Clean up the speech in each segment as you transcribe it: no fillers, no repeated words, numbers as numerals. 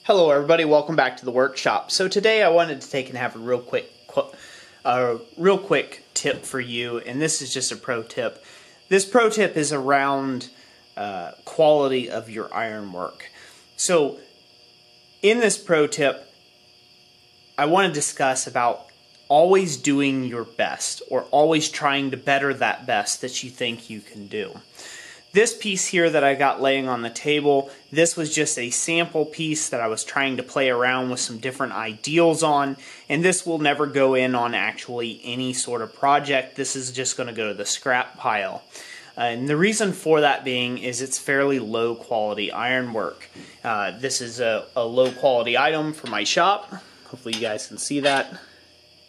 Hello everybody, welcome back to the workshop. So today I wanted to take and have a real quick tip for you, and this is just a pro tip. This pro tip is around quality of your ironwork. So in this pro tip, I want to discuss about always doing your best, or always trying to better that best that you think you can do. This piece here that I got laying on the table, this was just a sample piece that I was trying to play around with some different ideals on, and this will never go in on actually any sort of project. This is just going to go to the scrap pile. And the reason for that being is it's fairly low quality ironwork. This is a low quality item for my shop. Hopefully you guys can see that.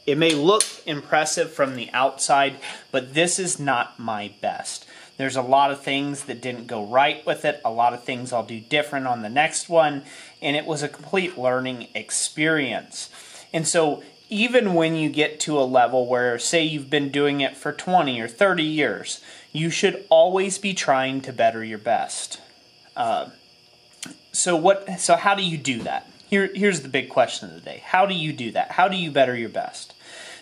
It may look impressive from the outside, but this is not my best. There's a lot of things that didn't go right with it, a lot of things I'll do different on the next one, and it was a complete learning experience. And so even when you get to a level where, say you've been doing it for 20 or 30 years, you should always be trying to better your best. So how do you do that? Here's the big question of the day. How do you do that? How do you better your best?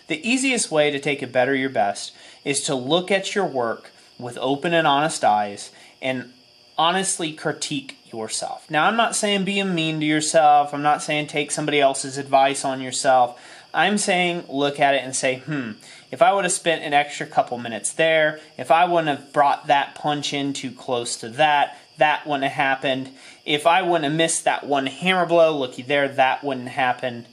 The easiest way to take a better your best is to look at your work with open and honest eyes and honestly critique yourself. Now, I'm not saying be mean to yourself. I'm not saying take somebody else's advice on yourself. I'm saying look at it and say, if I would have spent an extra couple minutes there, if I wouldn't have brought that punch in too close to that, that wouldn't have happened. If I wouldn't have missed that one hammer blow, looky there, that wouldn't happen.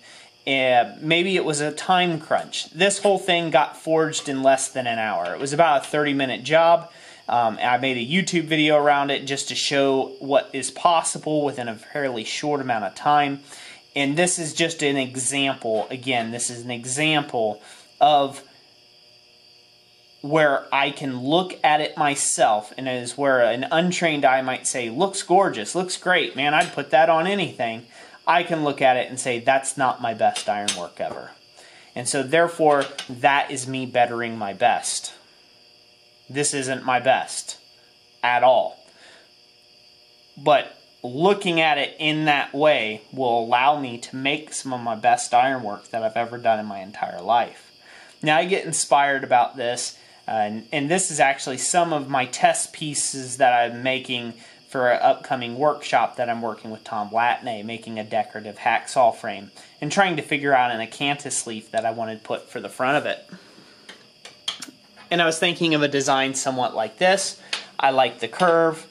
Maybe it was a time crunch. This whole thing got forged in less than an hour. It was about a 30-minute job. I made a YouTube video around it just to show what is possible within a fairly short amount of time. And this is just an example. Again, this is an example of where I can look at it myself, and it is where an untrained eye might say, looks gorgeous, looks great, man, I'd put that on anything. I can look at it and say, that's not my best ironwork ever. And so therefore, that is me bettering my best. This isn't my best at all. But looking at it in that way will allow me to make some of my best ironwork that I've ever done in my entire life. Now I get inspired about this, and this is actually some of my test pieces that I'm making for an upcoming workshop that I'm working with Tom Latney, making a decorative hacksaw frame and trying to figure out an acanthus leaf that I wanted to put for the front of it. And I was thinking of a design somewhat like this. I like the curve.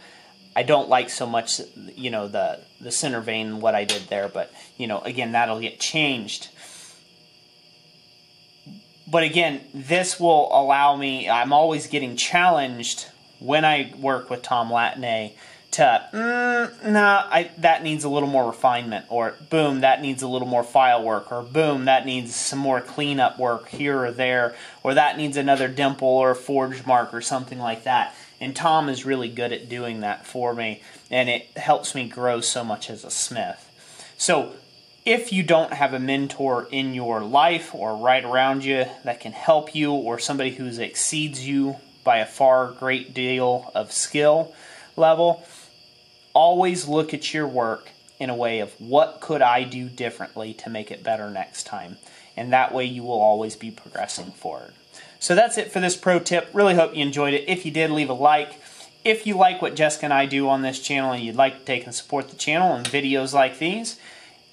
I don't like so much, the center vein, what I did there, but, again, that'll get changed. But again, this will allow me, I'm always getting challenged when I work with Tom Latney to, that needs a little more refinement, or boom, that needs a little more file work, or boom, that needs some more cleanup work here or there, or that needs another dimple or a forge mark or something like that. And Tom is really good at doing that for me, and it helps me grow so much as a smith. So if you don't have a mentor in your life or right around you that can help you, or somebody who exceeds you by a far great deal of skill level, always look at your work in a way of what could I do differently to make it better next time. And that way you will always be progressing forward. So that's it for this pro tip. Really hope you enjoyed it. If you did, leave a like. If you like what Jessica and I do on this channel and you'd like to take and support the channel and videos like these,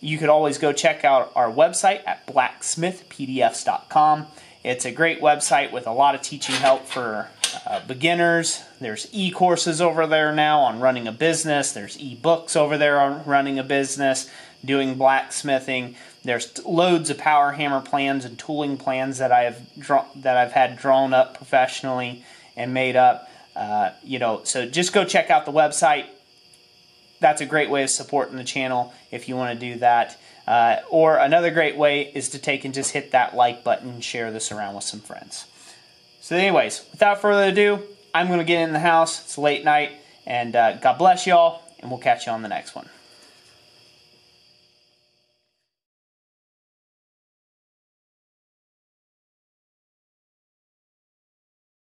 you could always go check out our website at blacksmithpdfs.com. It's a great website with a lot of teaching help for beginners. There's e-courses over there now on running a business. There's e-books over there on running a business, doing blacksmithing. There's loads of power hammer plans and tooling plans that I've had drawn up professionally and made up. So just go check out the website. That's a great way of supporting the channel if you want to do that. Or another great way is to take and just hit that like button and share this around with some friends. So anyways, without further ado, I'm going to get in the house. It's late night, and God bless y'all, and we'll catch you on the next one.